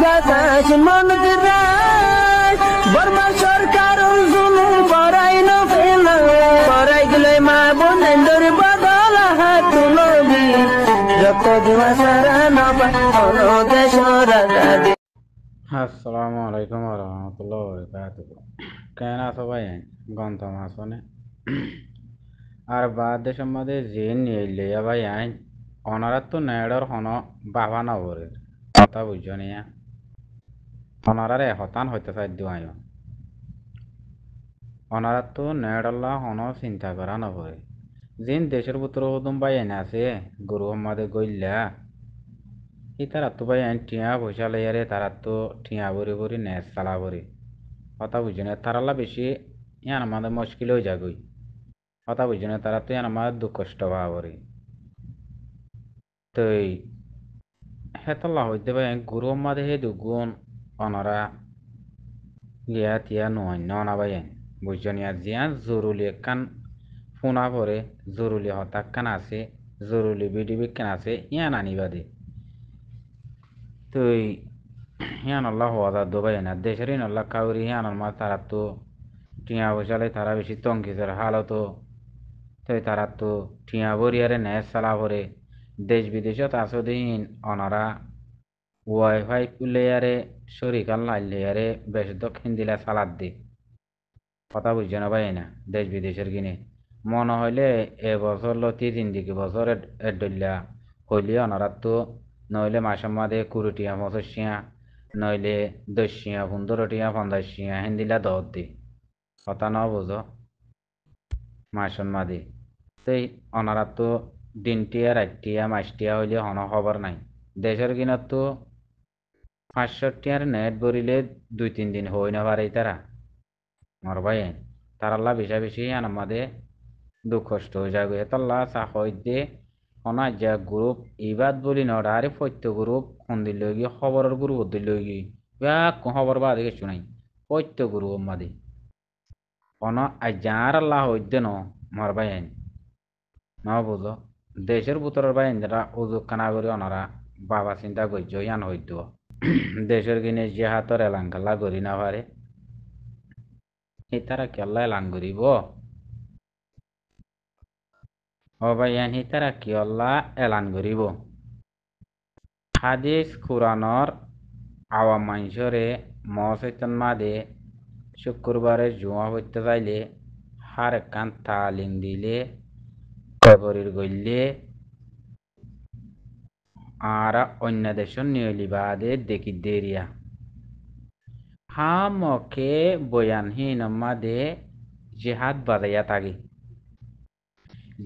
বাতাস মন দিরাই বর্মা সরকার জুলুম করাই না ফেলা করাই গেলে মা বোনের বদল হাত তুলবি যত দিবা সারা না পালো দেশ রাজা। আসসালামু আলাইকুম রহমতুল্লাহ বরকাতুহ। কেন আছো ভাই? গন্তম আছো নে? আর বাদ দেশের মধ্যে যে নিয়ে ভাই আইন অনারাত তো নেড়র হন বাবা নবরে কথা বুঝছো নিয়া অনারারে হতান হইতে চাই দিও অনারাত তো নেড়ল্লা হন চিন্তা করা নবরে যেন দেশের ভিতরে হদম ভাই আইন আছে গরু আমাদের গইল্লা ই তারা তো ভাই আইন টিয়া পয়সা লইয়ারে তারা তো টিয়া ভরি ভরি নেচ চালা ভরি কথা বুঝছো না তারাল্লা বেশি ইয়ান আমাদের মুশকিল হয়ে যাগই কথা বুঝছো না তারা তো ইয়ান আমাদের দুঃখ কষ্ট ভাবরি তো হেতল্লা হইতে ভাই গুরু আমাদের হে দুগুণ অনরা লিয়া তিয়া নয় ননা ভাই বুঝছো নিয়া জিয়া জরুরি একখান ফোনা পরে জরুরি হতাক্কান আছে জরুরি বিডিবি কেন আছে ইয়ান আনিবা দে তো হিয়ান আল্লাহ হওয়া দুবাই না দেশের আল্লাহ কাউরি হিয়ান মা তারা তো টিয়া বসালে তারা বেশি তঙ্কিসের হালতো তো তারা তো টিয়া বরিয়ারে নেয় সালা ভরে দেশ বিদেশত আসো দিন অনারা ওয়াইফাই প্লেয়ারে শরিকাল লাইলেয়ারে বেশ দক্ষিণ দিলা সালাদ দি কথা বুঝছে না ভাই না দেশ বিদেশের কিনে মনে হইলে এবছর লতি তিন দিকে বছর এডল্লা হইলে অনারা তো নইলে মাসের মাঝে 20 টিয়া 25 নইলে 10 টিয়া 15 টিয়া 50 টিয়া হিন্দিলা দর দি কথা ন বুঝো মাসের মাঝে সেই অনারা তো দিনটিয়া রাতটিয়া মাসটিয়া হইলে হন খবর নাই দেশের কিনত তো 500 টিয়ার নেট ভরিলে 2-3 দিন হই না পারে তারা মর ভাই তারাল্লা বেশা বেশি আমাদের দুঃখ কষ্ট হয়ে যাবে এতল্লা চা হইতে অনার যা গ্রুপ ইবাদ বলি নড়া আরে পত্য গ্রুপ সন্দির লই খবরের গ্রুপ দিল লই খবর বা দেখে শুনাই পত্য গ্রুপ মাদে অন আজ যার আল্লাহ হইতে ন মর ভাই ন বুঝো দেশের ভিতরের ভাই যারা উজুক কানা করি অনারা বাবা চিন্তা করছো ইয়ান হইতো দেশের কিনে যে হাতর এলান খেলা করি না পারে এই তারা কেল্লা এলান করিব ও ভাই হি তারা কেল্লা এলান করিব হাদিস কুরানর আওয়াম মানুষরে মসৈতন মাদে শুক্রবারে জুমা হইতে যাইলে হার একখান তালিম দিলে কবরের গইলে আর অন্য দেশের নিয়লিবাদে দেখি দেরিয়া হা মকে বয়ানহীন মাদে জেহাদ বাজাইয়া থাকি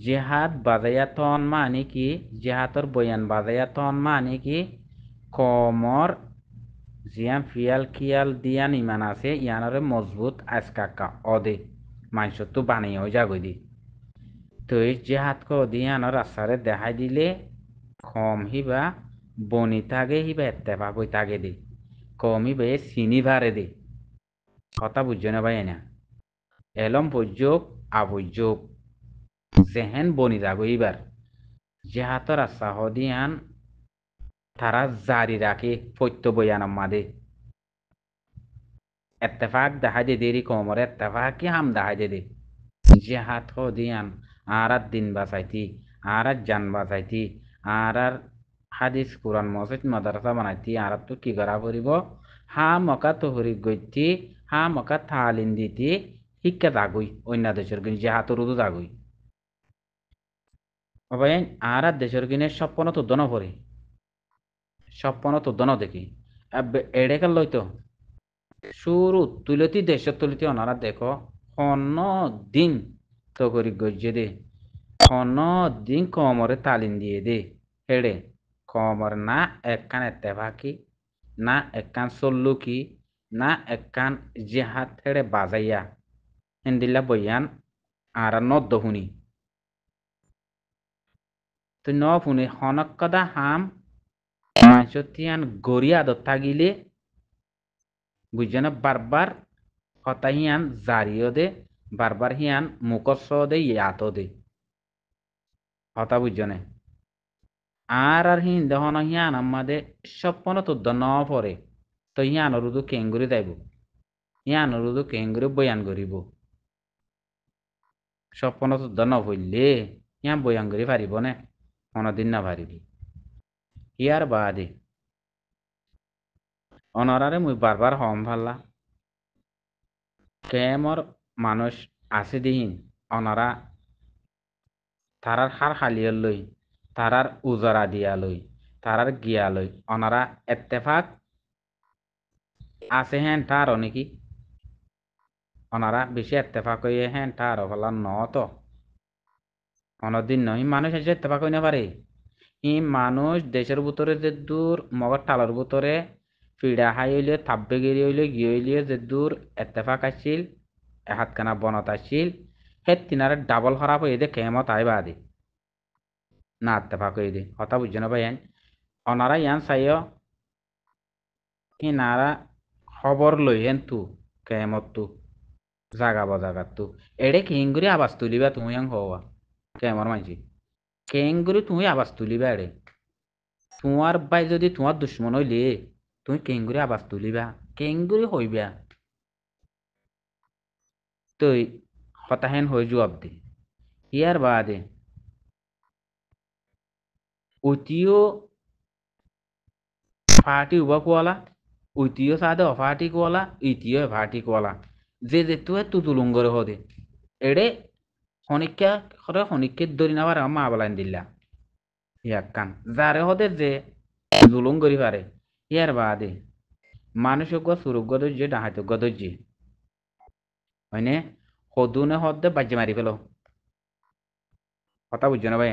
জেহাদ বাজাইয়া তন মানে কি জেহাদর বয়ান বাজাইয়া তন মানে কি কমর জিয়ান ফিয়াল খিয়াল দিয়ান ইমান আছে ইয়ানরে মজবুত আজকাকা অদে মাংস তো বানিয়েও যাগই দি তো এই জেহাদ দিয়ানর আসারে দেখাই দিলে কম হিবা বনি থাকে হিবা এত্তেফা বই থাকে দে কম হিবা চিনি ভারে দে কথা বুঝছো না ভাই না এলম বৈযোগ আবৈযোগ জেহেন বনি যাগো এইবার জেহাতর আশা হদিয়ান তারা জারি রাখে ফত্য বয়ান মাদে এত্তেফাক দেখাই দে দেরি কমর এত্তেফাক কি হাম দেখাই দে জেহাত হদিয়ান আর দিন বাঁচাইতি আর জান বাঁচাইতি আর হাদিস কোরআন মসজিদ মাদ্রাসা বানাইতি আর তো কি করা পড়িব হা মকা তহরি গইতি হা মকা থালিন দিতি শিক্ষা যাগই অন্য দেশের কিন্তু জেহাতর উদু যাগই ভাই আর দেশের কিনে স্বপ্ন তো দন পড়ে স্বপ্ন তো দন দেখি এড়ে লইতো শুরু তুলতি দেশের তুলতি ওনারা দেখো অন্য দিন তো করি গজ্জে দে অন্য দিন কমরে তালিম দিয়ে দে হেড়ে কমর না একখান এত্তেফাকি না একখান সল্লুকি না একখান জেহাদ হেড়ে বাজাইয়া হিন্দিল্লা বইয়ান আর নদ্দ শুনি তো ন শুনি হনকদা হাম মাইসতিয়ান গড়িয়া আদত থাকিলে বুঝছেন বারবার কথা হিয়ান জারিও দে বারবার হিয়ান মুখস্ব দে ইয়াত দে কথা বুঝছনে আর হিন দহন হিয়ান আমাদের স্বপ্ন তো ন পরে তো ইয়ানরুদু কেঙ্গুরি যাইব ইয়ানরুদু কেঙ্গুরি বয়ান করিব স্বপ্ন যুদ্ধ নভরলে ইয়া বয়ান করি পারিব নে কোনোদিন না পারিব ইয়ার বাদে অনরারে মুই বারবার হম ভাল্লা কেমর মানুষ আছে দিহিন অনরা তারার হার হালিয়ার লই তারার উজরা দিয়া লই তারার গিয়া লই অনারা এত্তেফাক আছে হেন তার নাকি অনারা বেশি এত্তেফাক হইয়ে হেন তার ফলা ন তো অনদিন নয় মানুষ এসে এত্তেফাক হইতে পারে ই মানুষ দেশের ভিতরে যে দূর মগর টালার ভিতরে ফিডা হাই হইলে থাব্বে গিরি হইলে গিয়ে হইলে যে দূর এত্তেফাক আসছিল এহাতখানা বনত আসছিল হে তিনারে ডাবল খারাপ হয়ে দে কেমত আই বাদে না এত্তেফাক হয়ে দে কথা বুঝছো না ভাই অনারা ইয়ান চাইও ইনারা খবর লই হেন তু কেমত তু জাগাত তু এড়ে কিংগুরি আবাজ তুলিবা তুমি ইয়াং হওয়া কেমর মানছি কেঙ্গুরি তুমি আবাজ তুলিবা এড়ে তোমার বাই যদি তোমার দুশ্মন হইলে তুমি কেঙ্গুরি আবাজ তুলিবা কেঙ্গুরি হইবা তুই হতাহেন হয়ে জবাব দে ইয়ার বাদে উতিও ফাটি উবা কোয়ালা উতিও সাদে অফাটি কোয়ালা ইতিও ফাটি কোয়ালা যে তুই তুতুলুঙ্গরে হদে এড়ে হনিকা করে হনিকে ধরি নাবার মা বলাইন দিলা ইয়াকান যারে হদে যে জুলুম করি পারে ইয়ার বাদে মানুষক সুরুক গদর্জি ডাহাইতো গদর্জি হয়নে সদুনে হদে বাজ্যে মারি ফেলো কথা বুঝছো না ভাই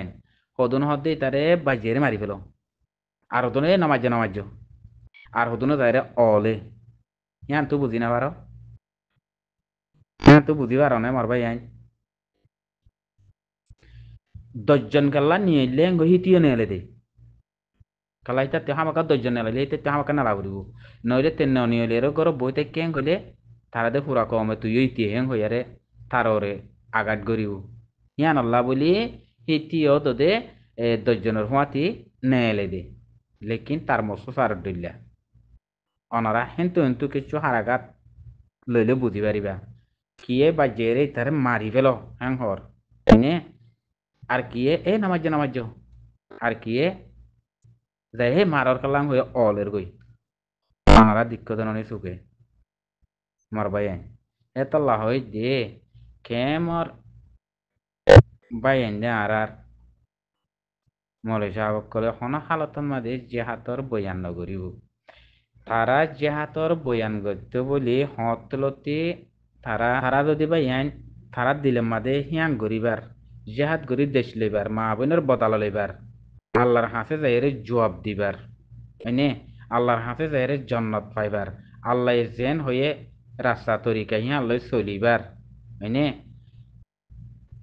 সদুন হদে তারে বাজ্যেরে মারি ফেলো আর হদুনে নামাজ্য আর হদুনে তাইরে অলে ইয়ান তুই বুঝি না পারো হ্যাঁ তুই বুঝি পারো না মর ভাই দশজন কাল্লা নিয়ে এলে হিটিও নেলে দে কালাই তাতে হামাকা দশজন নেলে তাতে হামাকা নালা ফুরিব নইলে তেন নিয়ে এলে গর বই থেকে কেন কইলে তারা দে পুরা কমে তুই ইতি হেং হইয়ারে তাররে আঘাত গরিব ইয়ান আল্লাহ বলি হিটিও তো দে দশজনের হুয়াতি নেলে দে লেকিন তার মস্ত সার দিল্লা অনারা হেন্তু কিছু হারাঘাত লইলে বুঝি পারিবা কিয়ে বাজেরে তার মারি ফেল হ্যাং হর এনে আর কিয়ে এ নামাজ্য আর কিয়ে যাই হে মারার কালাম হয়ে অলের গই আনারা দিক্কত ননি সুখে মারবাই এত লাহই দে কেমর বাইন দে আর মলে সাহব করে হন হালতন মাঝে জেহাতর বয়ান নগরিব তারা জেহাতর বয়ান করতে বলি হতলতি তারা যদি বাইন তারা দিলে মাদে হিয়াং গরিবার জেহাদ গরি দেশ লইবার মা বোনের বদাল লইবার আল্লাহর হাতে যাইরে জবাব দিবার মানে আল্লাহর হাতে যাইরে জন্নত পাইবার আল্লাহ জেন হয়ে রাস্তা তরিকা হিয়া আল্লাহ চলিবার মানে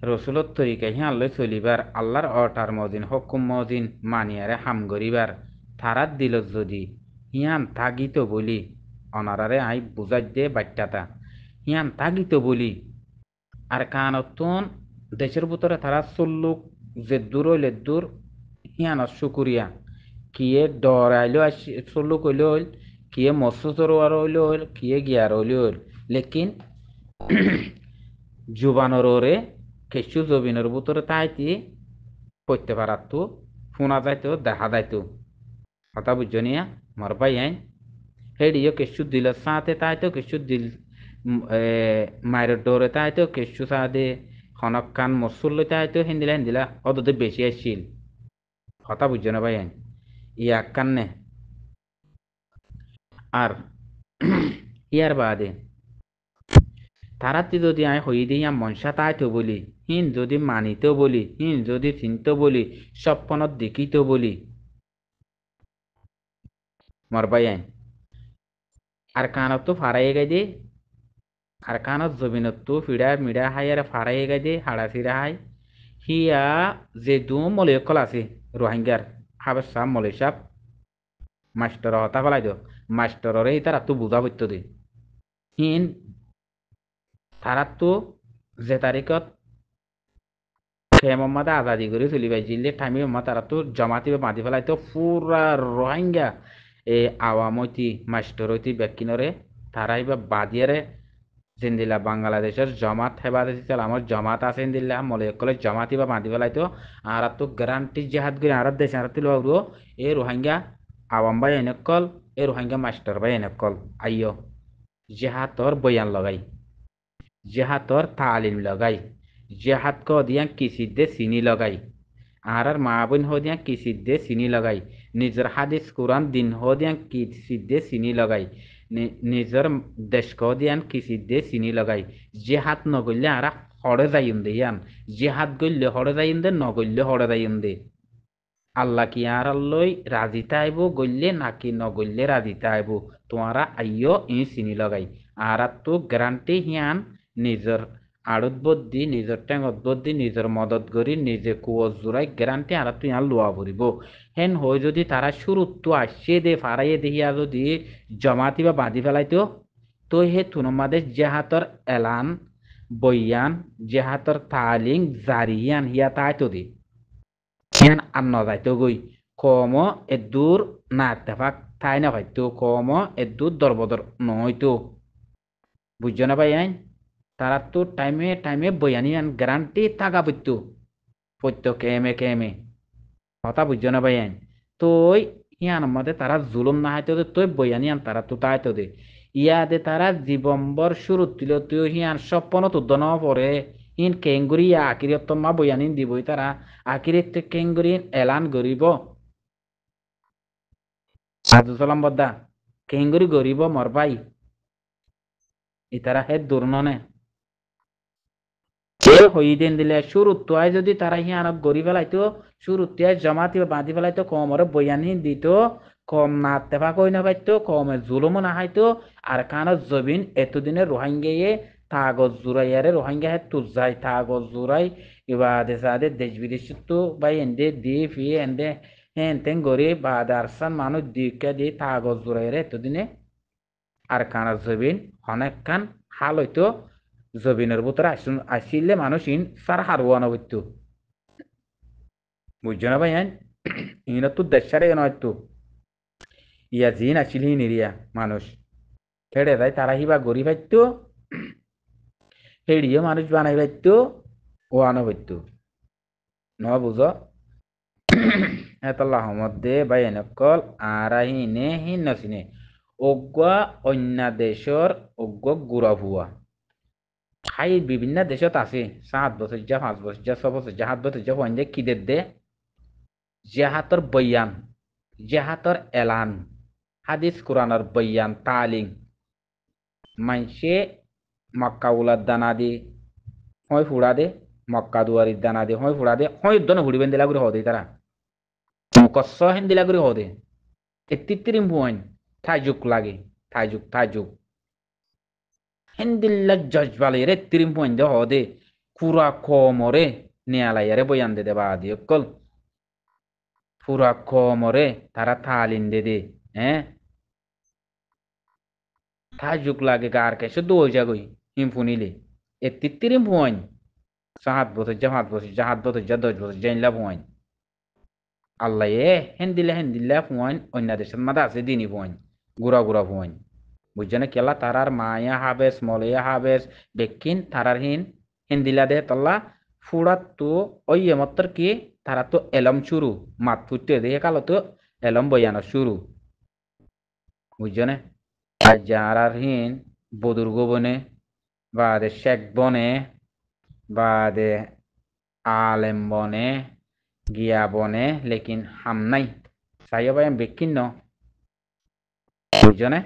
রসুলত তরিকা হিয়া আল্লাহ চলিবার আল্লাহর অটার মদিন হকুম মদিন মানিয়ারে হাম গরিবার তারাত দিল যদি হিয়ান থাকিত বলি অনারারে আই বুঝাই দে বাচ্চাটা হিয়ান থাকিত বলি আর কানতন দেশের ভিতরে তারা চল্লুক যে দূর হইলে দূর হিয়ান শুকুরিয়া কিয়ে ডরাইলো আসি চল্লুক হইলে হইল কিয়ে মৎস্যচর হইলে হইল কিয়ে গিয়ার হইলে হইল লেকিন জুবানরে কেশু জবিনের ভিতরে তাইতি করতে পারাতো শোনা যাইতো দেখা যাইতো কথা বুঝছো নিয়া মর ভাই আইন হেডিও কেশু দিল সাথে তাইতো কেশু দিল মায়ের ডোরে তাইতো কেশু সাদে খনক কান মসুর লইতে আইতো হিন্দিলা অদতে বেশি আসছিল কথা বুঝছো না ভাই আইন ইয়া কান্নে আর ইয়ার বাদে তারাতি যদি আই হই দিয়া মনসা তাইতো বলি হিন যদি মানিত বলি হিন যদি চিন্ত বলি স্বপ্নত দেখিত বলি মরবাই আইন আর কানত তো ফারাই গাই দে আর কানত জমিনত তো ফিডা মিডা হাই আর ফারাই গাই দে হাড়া ফিরা হাই হিয়া যে দু মলয়কল আছে রোহিঙ্গার হাবের সাহ মলয় সাহ মাস্টার হতা ফেলাই দিও মাস্টাররে তারা তো বুঝা পড়তো দে হিন তারা তো যে তারিখত খেমম্মাদা আজাদি করে চলি পাই জিলে টাইমে তারা তো জমাতি বাঁধি ফেলাই তো পুরা রোহিঙ্গা এই আওয়ামতি মাস্টরতি বেকিনরে তারাই বা বাদিয়ারে জিন্দিলা বাংলাদেশের জমাত হেবাদে আমার জমাত আছে দিল্লা মলে কলে জমাতি বা বাঁধি পেলাইতো আর তো গ্যারান্টি জেহাদ করে আর দেশ আর তুলো এ রোহিঙ্গা আওয়াম ভাই এনেকল এ রোহিঙ্গা মাস্টার ভাই এনেকল আইয় জেহাতর বয়ান লগাই জেহাতর তালিম লগাই জেহাত ক দিয়া কিসিদে চিনি লগাই আর মা বোন হদিয়া কিসিদে চিনি লগাই নিজের হাদিস কোরআন দিন হদিয়া কিসিদে চিনি লগাই নিজের দেশ দিয়ান কিসিদে চিনি লগাই জেহাত নগল্লে আর হরে যাইম দে ইয়ান জেহাত গল্লে হরে যাইম দে নগল্লে হরে যাইম দে আল্লাহ কি আর লই রাজি তাইব গল্লে নাকি নগল্লে রাজি তাইব তোমারা আইয় ই চিনি লগাই আর তো গ্যারান্টি হিয়ান নিজের আড়ত বদ্দি নিজের টেঙত বদ্দি নিজের মদত করি নিজে কুয়ত জোড়াই গ্যারান্টি আর তুই আর লোয়া পড়িব হেন হয় যদি তারা শুরুত তো আসছে দে ফারাইয়ে দেহিয়া যদি জমাতি বা বাঁধি ফেলাইতো তো হে তুনমাদের জেহাতর এলান বইয়ান জেহাতর তালিং জারিয়ান হিয়া তাইতো দি হিয়ান আর নজাইতো গই কম এদূর না তেফাক তাই না ভাইতো কম এদূর দরবদর নহয়তো বুঝছো না ভাই আইন তারা তো টাইমে টাইমে বয়ানি আন গ্যারান্টি থাকা পড়তো পড়তো কেমে কথা বুঝছো না ভাই আইন তোই ইয়ান মধ্যে তারা জুলুম না হাইতো দে তুই বয়ানি আন তারা তো তাইতো দে ইয়াদে তারা জীবম্বর শুরু দিল তুই হিয়ান স্বপ্ন তো দন পরে ইন কেঙ্গুরি আকিরিয়ত মা বয়ানি দিবই তারা আকিরিত কেঙ্গুরি এলান গরিব সাধু সালাম বদ্দা কেঙ্গুরি গরিব মর ভাই ইতারা হে দুর্ননে হইদেন দিলে শুরুত্বায় যদি তারা হিয়ানক গড়ি ফেলাইতো শুরুত্বায় জমাতি বাঁধি ফেলাইতো কমরে বয়ানি দিত কম না তেফা কই না পাইতো কমে জুলুমও না হাইতো আর কানো জবিন এতদিনে রোহিঙ্গায়ে তাগজ জুরাইয়ারে রোহিঙ্গা হে তুজাই তাগজ জুরাই ইবাদে সাদে দেশ বিদেশ তো বাই এন্ডে দি ফি এন্ডে হেন তেন গরি বাদারসান মানুষ দিকে দি তাগজ জুরাইয়ারে এতদিনে আর কানা জবিন অনেক কান হাল হইতো জবিনের ভিতরে আসিলে মানুষ ইন সার হারুয়ানো হইতো বুঝছো না ভাই ইনত তো দেশারে নয়তো ইয়া জিন আসিল হি নিরিয়া মানুষ হেড়ে যায় তারা হিবা গরি পাইতো হেড়িও মানুষ বানাই পাইতো ও আনো পাইতো ন বুঝো এতল্লাহ মধ্যে ভাই এনেকল আর হিনে হিন নসিনে অজ্ঞা অন্য দেশর অজ্ঞ গুড়া ভুয়া হাই বিভিন্ন দেশত আছে 7 বছর যা 5 বছর যা 6 বছর যা 7 বছর যা হইন কি দে জেহাতর বয়ান জেহাতর এলান হাদিস কোরআনের বয়ান তালিম মানসে মক্কা উলার দানা দি হয় ফুড়া দে মক্কা দুয়ারির দানা দে হয় ফুড়া দে হয় দনে হুড়িবেন দিলা করে হদে তারা মুকস্স হেন দিলা করে হদে এতিত্রিম ভুয়ান থাইজুক লাগে থাইজুক হেন্দিল্লা জজবালে রে তিরিম পয়েন্ট দে হদে পুরা কমরে নেয়ালাইয়ারে বয়ান দে দেবা দি অকল পুরা কমরে তারা থালিন দে হ্যাঁ থাইজুক লাগে গার কে শুধু ওই জাগই হিম ফুনিলে তিরিম পয়েন্ট 7 বছর যা 5 বছর যা 7 বছর যা 10 বছর জানলা পয়েন্ট আল্লাহ হেন্দিল্লা পয়েন্ট অন্য দেশের মাথা আছে দিনই পয়েন্ট গুড়া পয়েন্ট বুঝছো না কেলা তারার মায়া হাবেস মলয়া হাবেস বেকিন তারার হিন্দিলা দে তল্লা ফুড়াত তো ওই এমত্তর কি তারা তো এলম শুরু মাত ফুটতে দিয়ে কালো তো এলম বয়ানো শুরু বুঝছো না আর যারার বদুর্গ বনে বাদে শেখ বনে বাদে আলেম বনে গিয়া বনে লেকিন হাম নাই সাইয়া ভাই বেকিন ন বুঝছো না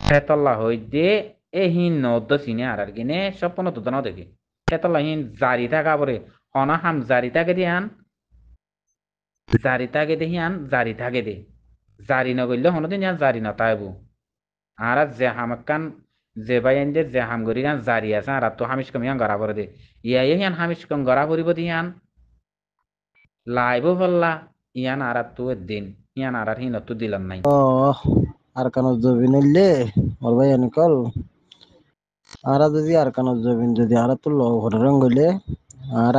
হেতল্লা হইতে এহিন নদ্দ চিনে আর কিনে স্বপ্ন তো না দেখে হেতল্লা হিন জারি থাকা পরে হনা হাম জারি থাকে দি আন জারি থাকে দে হিয়ান জারি থাকে দে জারি নগরলে হনো দিন জারি নতাইবো আর যে হামাকান যে ভাই দে যে হাম গরি গান জারি আছে আর তো হামিশ কম ইয়ান গড়া পরে দে হিয়ান হামিশ কম গড়া পরিব দিয়ান লাইব ফল্লা ইয়ান আর তো দিন ইয়ান আর হিন তো দিলাম নাই আর কানো জবিন হইলে ওর ভাই অনিকল আর যদি আর কানো জবিন যদি আর তো লো রং হইলে আর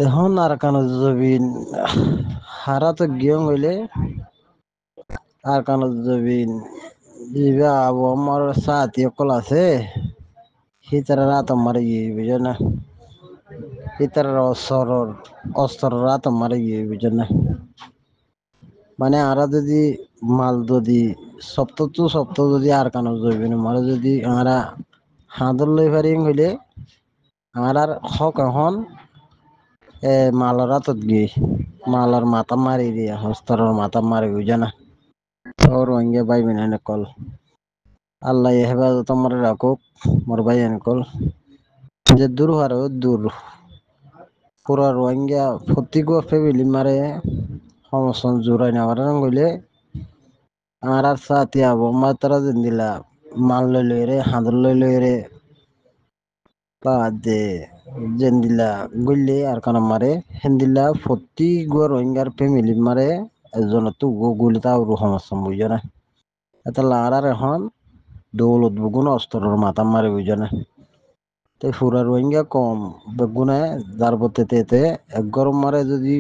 এখন আর কানো জবিন হারা তো গিয়ে হইলে আর কানো জবিন জিবা আবু আমার সাথী অকল আছে হিতারা রাত মারে গিয়ে বুঝে না হিতারা অস্তর রাত মারে গিয়ে বুঝে না মানে আরা যদি মাল যদি সপ্তাহ যদি আর কানো জবিন মারে যদি আমরা হাঁদর লই পারি হইলে আর হক এখন মালার রাতত গিয়ে মালার মাথা মারি দিয়ে হস্তরের মাথা মারি বুঝে না ওর অঙ্গে ভাই বিনানে কল আল্লাহ হেফাজত আমার রাখুক মোর ভাই এনে কল যে দূর হারে দূর পুরা রোহিঙ্গা প্রত্যেক ফ্যামিলি মারে সমস্ত জোরাই নেওয়ার গইলে আর সাথে আবো মাতারা দিন দিলা মাল লই রে হাঁদর লই রে বা দে জেন্দিলা গইলে আর কানা মারে হেন্দিলা প্রতি গো রোহিঙ্গার ফ্যামিলি মারে এজন তো গুলি তাও সমস্যা বুঝে না এটা লারার এখন দৌলত বগুন অস্তরের মাথা মারে বুঝে না তো ফুরা রোহিঙ্গা কম বেগুনে যার পথে এক গরম মারে যদি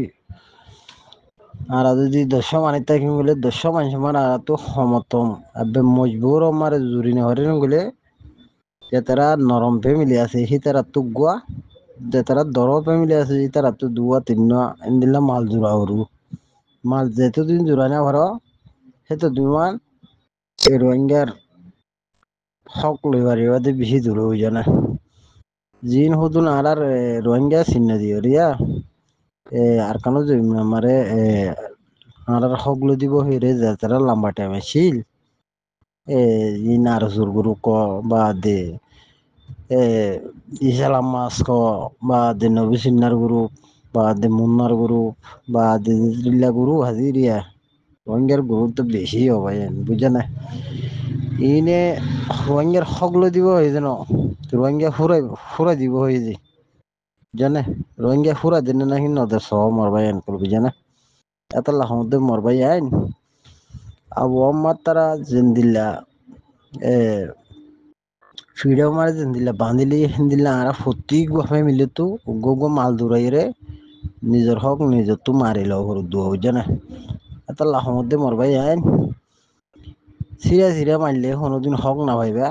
আর যদি ১০০ মানি থাকি বলে ১০০ মানুষ মানে আর তো সমতম আবে মজবুর মারে জুরি নেহরে গেলে যে তারা নরম ফ্যামিলি আছে সি তারা তো গুয়া যে তারা দর ফ্যামিলি আছে সি তারা তো দুয়া তিন এন্দিলা মাল জোড়া হরু মাল যেহেতু দিন জোড়া না ভর সেতো দুমান এই রোহিঙ্গার হক লইবারি বাদে বেশি দূর হয়ে যায় না জিন হতুন আর রোহিঙ্গা চিহ্ন দিও রিয়া আর কানো জমি আমারে আর হক লো দিব হেরে যারা লম্বা টাইম ছিল ই নারসুর গুরু ক বা দে ইসালাম মাস ক বা দে নবী সিন্নার গুরু বা দে মুন্নার গুরু বা দে জিল্লা গুরু হাজিরিয়া রোহিঙ্গার গুরুত্ব বেশি হবে বুঝে না ইনে রোহিঙ্গার হকলো দিব হয়ে যেন রোহিঙ্গা ফুরাই দিব হয়ে যে জানে রোহিঙ্গা ফুরা দিন নাকি নদের সহ মরবাই আইন করবি জানে এত লাহমদে মরবাই আইন আবু আম্মার তারা জিন্দিল্লা এ ফিডা মারে জিন্দিল্লা বাঁধিলি হিন্দিল্লা আরা প্রত্যেক ভাবে মিলে তো গো মাল দূরাই রে নিজের হক নিজের তো মারি লও হরু দুয়া জানে এত লাহমদে মরবাই আইন সিরা মারলে কোনোদিন হক না ভাইবা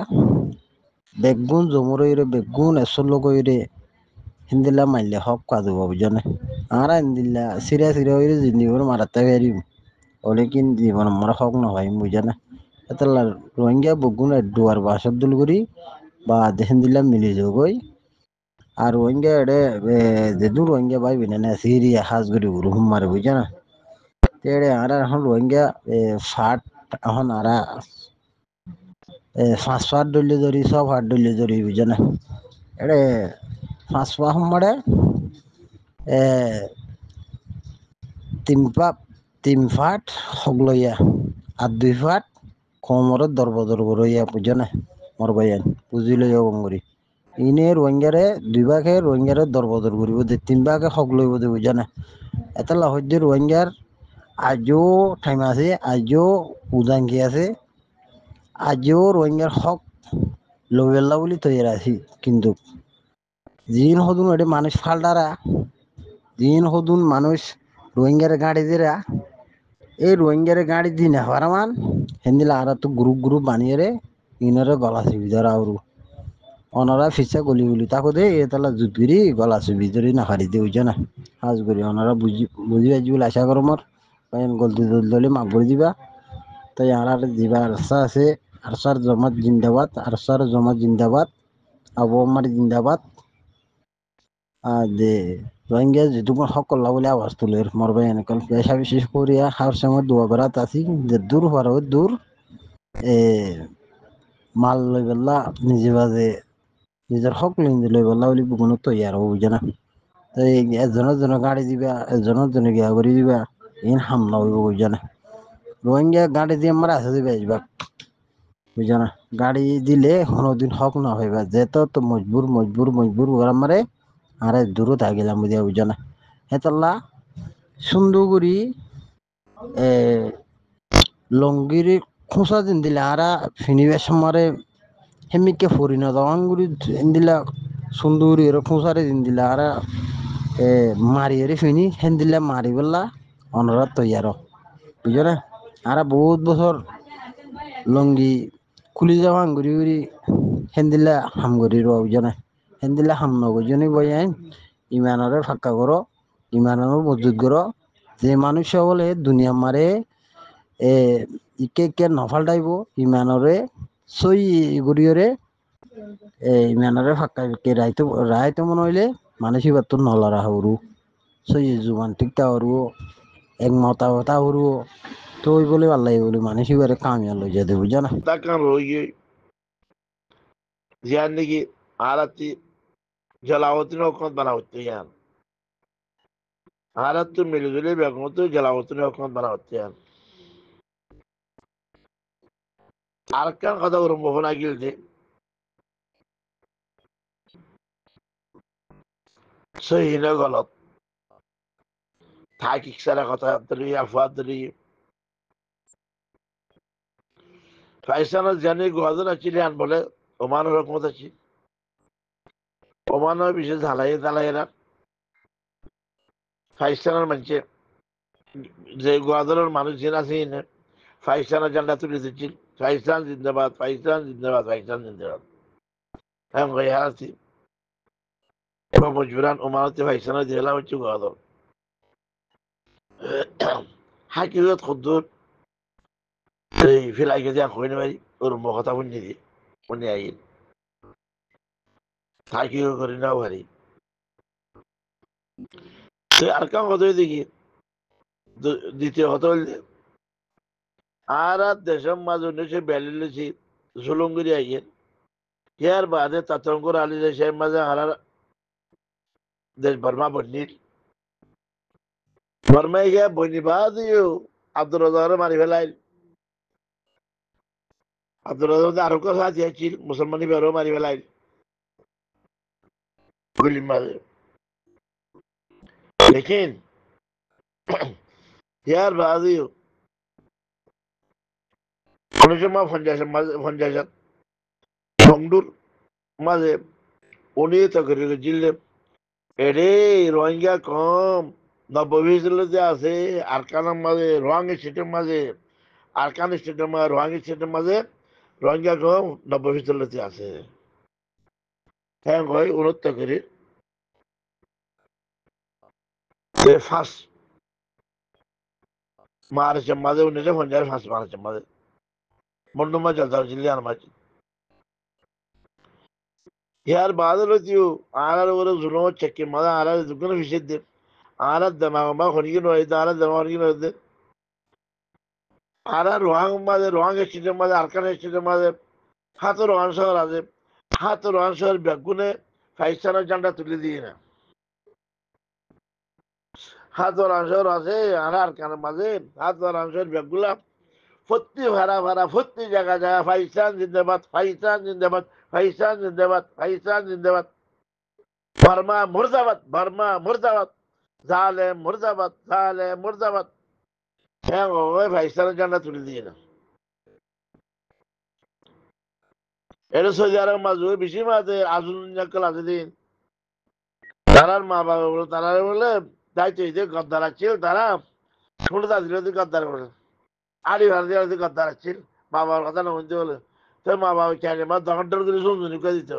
বেগুন জমুরইরে বেগুন এসলো কইরে হিন্দিল্লা মারলে হক কাজু বুঝনে আর হিন্দিল্লা সিরা হইরে জিন্দিগর মারাতে পারিম অনেকিন জীবন আমার হক না ভাই বুঝনে এত রোহিঙ্গা বেগুন দুয়ার বাসর দুল করি বা হিন্দিল্লা মিলি যাগই আর রোহিঙ্গা এডে যেদু রোহিঙ্গা ভাই বিনে সিরিয়া হাজগুড়ি গুরু হুম মারে বুঝনা তেড়ে আর এখন রোহিঙ্গা ফাট এখন আর ৫ ডলি ধরি ৬ ডলি ধরি বুঝে না এড়ে ৫ মারে তিন ফাট হগলইয়া আর ২ ফাট কমরে দরব রইয়া বুঝে না মরবাইয়ান বুঝিলে যাবঙ্গরি ইনে রোহিঙ্গারে ২ ভাগে রোহিঙ্গারে দরব করিব যে ৩ ভাগে হক লইব দে বুঝে না এটা লাহজ্য রোহিঙ্গার আজও টাইম আছে আজও উদাঙ্কি আছে আজও রোহিঙ্গার হক লইবেল্লা বলে তৈরি আছি কিন্তু জিন হদুন এটি মানুষ ফাল্টারা জিন হদুন মানুষ রোহিঙ্গার গাড়ি দিরা এই রোহিঙ্গার গাড়ি দি না মান হেন্দিলা আর তো গ্রুপ বানিয়ে রে ইনারে গলা চিবি ধরা আরু অনারা ফিসা গলি তাকো দে এতলা জুপিরি গলা চিবি ধরি না হারি দিয়ে বুঝে না হাজ করি ওনারা বুঝি আজ বলে আশা করো মোর গলতি দলে মাগ করে দিবা তাই আর দিবা আরসা আছে আরসার জমাত জিন্দাবাদ আরসার জমাত জিন্দাবাদ আবু আমার জিন্দাবাদ আর দে রোহিঙ্গা যেটুকু হক করলা বলে আওয়াজ তুলে মরবাই এনেকল পেশা বিশেষ করিয়া হার সময় দোয়া করাত আছি যে দূর হওয়ার দূর এ মাল লই পেলা নিজে বাজে নিজের হক লই পেলা বলে কোনো তৈয়ার হবো বুঝে না তাই এজনের গাড়ি দিবা এজনের গিয়া করে দিবা ইন হামলা হইব বুঝে না রোহিঙ্গা গাড়ি দিয়ে আমার আছে দিবে আসবা বুঝে না গাড়ি দিলে কোনোদিন হক না হইবা যেত তো মজবুর ওরা মারে আরে দূরত আগেলাম বুঝিয়া বুঝে না হেতল্লা সুন্দর করি লঙ্গির খোঁচা দিন দিলে আরা ফিনিবার সময় হেমিকে ফরি না দওয়ান গুড়ি দিলা সুন্দর করি খোঁচারে দিন দিলে আরা মারিয়ে ফিনি হেন্দিল্লা মারি বললা অনরা তৈয়ার বুঝো না আর বহুত বছর লঙ্গি খুলি যাওয়া ঘুরি ঘুরি হেন্দিল্লা হাম ঘুরি র বুঝো না হেন্দিল্লা হাম নগজনী বই আইন ইমানরে ফাক্কা করো ইমানর মজুদ করো যে মানুষ বলে দুনিয়া মারে এ ইকে কে নফালটাইব ইমানরে সই গড়িয়রে ইমানরে ফাক্কা কে রাইতো মনে হইলে মানুষ এবার তো নলরা হরু সই জুবান ঠিকটা হরু এক মতা হতা হরু তো ওই বলে ভাল লাগে বলে মানুষ এবারে কামিয়া লই যেতে বুঝো না Takan rogi ziyandagi halati jalavatini hukumat banavutdi yani. Halatı milgili begutu jalavatini hukumat banavutdi yani. Arkan kadar urumbuğuna girdi. Sahine galat. Takiksara kata yaptırı, yafattırı. Faysana ziyani guadın açılayan bole Oman'ın hukumat açı. Oman'a bir şey zalayı Faysana mançe যে গোয়াদরের মানুষ যেন আছে ফাইসানা জান্ডা তুলে দিচ্ছিল ফাইসান জিন্দাবাদ ফাইসান জিন্দাবাদ ফাইসান জিন্দাবাদ হ্যাঁ গায়ে আছি মজবুরান ওমানতে ফাইসানা দিলা হচ্ছে গোয়াদর হাকিগত খুদ্দুর এই ফিলাই গেছে কইনে ভাই ওর কথা শুনি দি শুনি আইন হাকিগ করি নাও ভারি তো আর কাম কথা দেখি দ্বিতীয় কথা হইলে আর দেশের মাঝে 1942 জুলুমগিরি আইয়েন ইয়ার বাদে তাতঙ্কর আলী দেশের মাঝে হারার দেশ বর্মা বন্যির বর্মায় গিয়া বনি বাদিও আব্দুর রাজারে মারি ফেলাইল আব্দুর রাজা আরো কথা দিয়েছিল মুসলমানি বেরো মারি ফেলাইল গুলির মাঝে লেকিন ইয়ার বাদিও 1950 সংডুর মাঝে উনি তকরির জিল্লে এরে রোহিঙ্গা কম নব্বই আছে আরকানের মাঝে রোহাং স্টেটের মাঝে আরকান স্টেটের মাঝে রোহাং স্টেটের মাঝে রোহিঙ্গা কম 90 আছে হ্যাঁ কয় উন্নত করি ফার্স্ট মার্চের মাঝে 1950 ফার্স্ট মার্চের মাঝে মন্ডুমা জলদা জিল্লিয়ার মাঝে ইয়ার বাদল হইতিও আর ওর জুনো চেকে মাঝে আর দুগুণ ফিসের দে আর দামা হরিগে নয় আর দামা হরিগে নয় দে আর রোহাং মাঝে রোহাং স্টেটের মাঝে আরকান স্টেটের মাঝে হাতে রোহান শহর আছে হাতে রোহান শহর বেগুনে ফাইসানের জান্ডা তুলে দিয়ে না হাত রোহান শহর আছে আর আরকানের মাঝে হাত রোহান শহর বেগুলা ফত্তি ভাড়া ভাড়া ফত্তি জায়গা জায়গা ফাইসান জিন্দাবাদ ফাইসান জিন্দাবাদ ফাইসান জিন্দাবাদ ফাইসান জিন্দাবাদ বর্মা মুর্দাবাদ বর্মা মুর্দাবাদ জালে মুর্দাবাদ জালে মুর্দাবাদ হ্যাঁ ওই ফাইসানের জান্ডা তুলে দিয়ে না এটা সৌদি আরব মাঝে বেশি মাঝে আজুল নকল আছে দিন তারার মা বাবা বলে তারা বলে দায়িত্ব দিতে গদ্দার আছিল তারা শুনতে দিল গদ্দার বলে আড়ি ভাড়া দিয়ে গদ্দার আছিল মা বাবার কথা না শুনতে বলে তোর মা বাবা কেন মা দোকানটার করে সমজনি করে দিত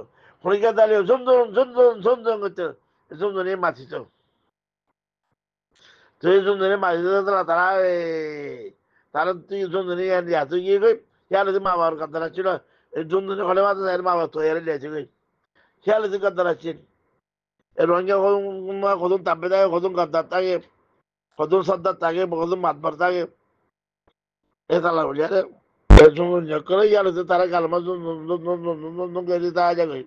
হরিকা দাঁড়িয়ে সমজন সমজন সমজন করতো সমজনি মাছিত তুই সমজনি মাছি তারা তারা তুই সমজনি তুই গিয়ে কই খেয়াল মা বাবার গদ্দার ছিল এই সমজনি হলে মাত্র মা বাবা তো এর লিয়েছে কই খেয়াল গদ্দার আছিল রোহিঙ্গা কদম তাপে থাকে কদম গাদ্দার থাকে কদম সর্দার থাকে কদম মাতবার থাকে এ তালা বলি আরে করে গেল তারা গালমা তারা যাবে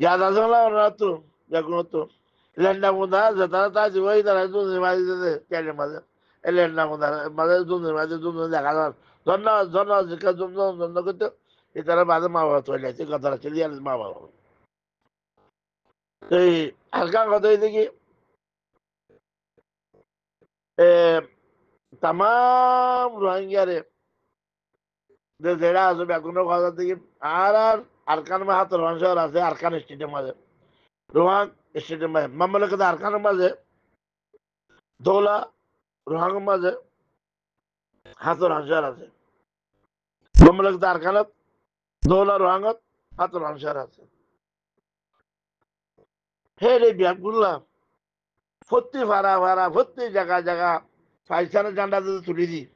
ইয়াদ আছে ওরা তো যখন তো ল্যান্ডা মুদা আছে তারা তা জীবই তারা দুধের মাঝে দিতে ক্যালের মাঝে এই ল্যান্ডা মুদা মাঝে দুধের মাঝে দুধ দেখা যান ধন্যবাদ ধন্যবাদ জন্য করতে এ তারা মাঝে মা বাবা চলে যাচ্ছে কথা চলে গেল মা বাবা এই হালকা কথা দেখি তাম রোহিঙ্গারে যেটা আছে বেগুনের কথা দেখি আর আরকান হাতের শহর আছে আরকান স্টেটের মাঝে রোহাং স্টেটের মাঝে মামলাকাত আরকানের মাঝে দৌলা রোহাংয়ের মাঝে হাতর হাঁসার আছে মামলাকাত আরকানত দৌলা রোহাঙ্গত হাতর হাঁসার আছে হে রে বিয়াগুল্লা ভর্তি ভাড়া ভাড়া ভর্তি জায়গা জায়গা পাকিস্তানের ঝান্ডা যদি তুলে দিই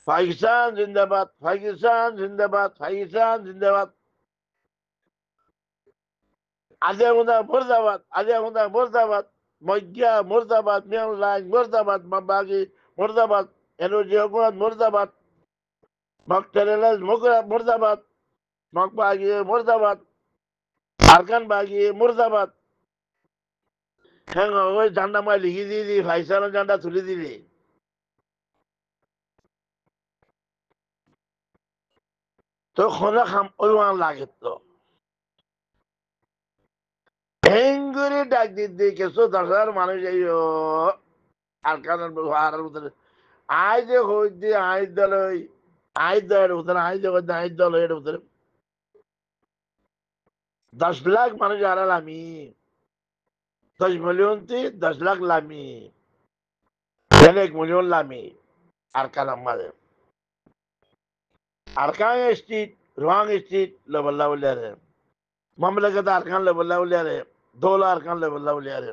পাকিস্তান জিন্দাবাদ পাকিস্তান জিন্দাবাদ পাকিস্তান জিন্দাবাদ আজে হুদা মুর্দাবাদ আজে হুদা মুর্দাবাদ মজ্ঞা মুর্দাবাদ মিয়ানলাইন মুর্দাবাদ মাবাগি মুর্দাবাদ এনার্জি হুকুমত মুর্দাবাদ মকটেরেলাস মুর্দাবাদ মকবাগি মুর্দাবাদ আরকান বাগি মুর্দাবাদ হ্যাঁ ওই ঝান্ডা মায় লিখে দিয়ে দিই পাকিস্তানের ঝান্ডা তুলে দিলি তো খোলা খাম ওই লাগে তো হেঙ্গুরি ডাক দিতে কিছু 10,000 মানুষ এই আরকানের আর আই যে হইতে আই দল আই দল উঠে আই যে আই দল এর উঠে 10 লাখ মানুষ আর আমি 10 মিলিয়ন 10 লাখ লামি 1 মিলিয়ন লামি আরকান আমাদের আরকান স্ট্রিট রোহাং স্ট্রিট লেবল্লা উলিয়ারে মামলাকাত আরকান লেবল্লা উলিয়ারে দৌলা আরকান লেবল্লা উলিয়ারে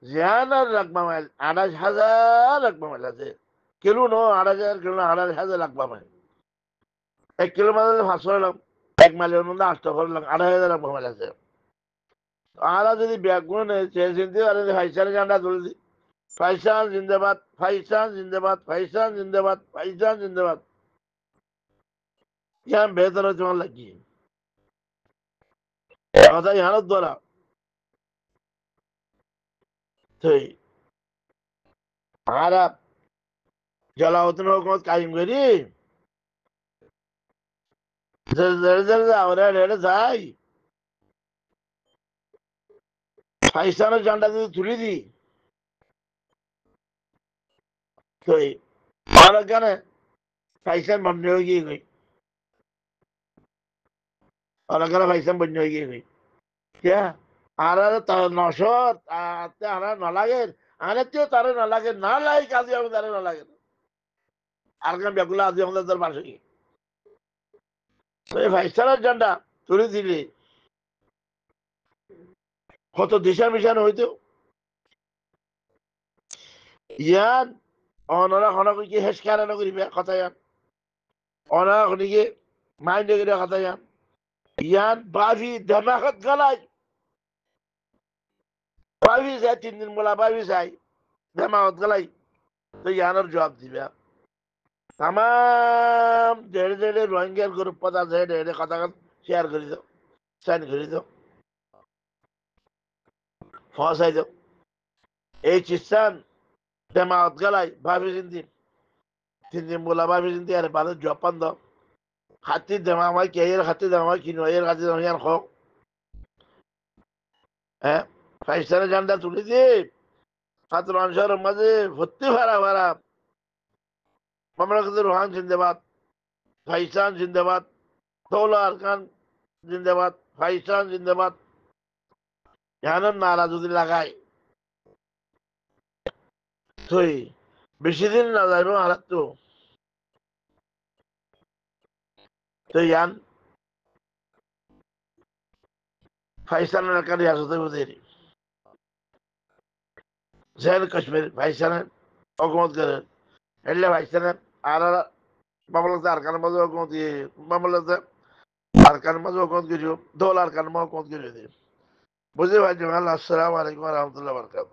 জিয়ানার রাকবা মাইল 28,000 রাকবা মাইল আছে কিলো নো 8,000 কিলো 28,000 রাকবা মাইল 1 কিলো মানে 500 লাখ 1 মাইলের মধ্যে 800 লাখ 28,000 রাকবা মাইল আছে আর যদি ব্যাগুন চিনতে পারে পাকিস্তানের ঝান্ডা তুলে দিই পাকিস্তান জিন্দাবাদ পাকিস্তান জিন্দাবাদ পাকিস্তান জিন্দাবাদ পাকিস্তান জিন্দাবাদ ইয়ান বেহতর তোমার লাগি কথা ইহানত দ্বারা তুই আর জলাউদ্দিন হুকুমত কায়েম করি যাই পাকিস্তানের ঝান্ডা যদি তুলে দিই তুই আর কেন পাকিস্তান বন্ধ হয়ে গিয়ে গই আর কেন পাকিস্তান বন্ধ হয়ে গিয়ে গই কে আর 900 আর নালাগে আনেতেও তারে নালাগে না লাই কাজে আমি তারে নালাগে আর কেন বেগুলা আজি আমাদের তোর পাশে পাকিস্তানের ঝান্ডা তুলে দিলে কত দিশা মিশানো হইতো ইয়ান অনরা খনক কি হেস কারণ করিবে কথা ইয়ান অনরা খনিকে মাইন্ড করে কথা ইয়ান ইয়ান বাভি ধমাকত গলাই বাভি যায় 3 দিন বলা বাভি যায় ধমাকত গলাই তো ইয়ানোর জবাব দিবে তাম দেড় দেড়ে রোহিঙ্গার গ্রুপ পদ আছে দেড়ে কথা শেয়ার করে দাও সাইন করে দাও ফসাই দাও এই চিস্তান ধমাকত গলাই বাভি চিন্তি 3 দিন বলা বাভি চিন্তি আর বাদ জব পান দাও হাতি দেমামাই কে এর হাতি দেমামাই কিনো এর হাতি দেমামাই হোক হ্যাঁ পাকিস্তানের ঝান্ডা তুলে দিয়ে ছাত্র অংশের মাঝে ভর্তি ভাড়া ভাড়া মামলাকাত রোহাং জিন্দাবাদ পাকিস্তান জিন্দাবাদ দৌলা আরকান জিন্দাবাদ পাকিস্তান জিন্দাবাদ এখানের নারা যদি লাগাই তুই বেশি দিন না যাইব আর তো ইয়ান পাকিস্তানের এলাকার রিয়াসতে বুঝেরি জেল কাশ্মীর পাকিস্তানের হুকুমত করে এলে পাকিস্তানের আর মামলাতে আরকানের মাঝে হুকুমত মামলাতে আরকানের মাঝে হুকুমত করিও দৌল আরকানের মাঝে হুকুমত করিয়ে দিয়ে বুঝতে পারছি আসসালামু আলাইকুম রহমতুল্লাহ বরকাত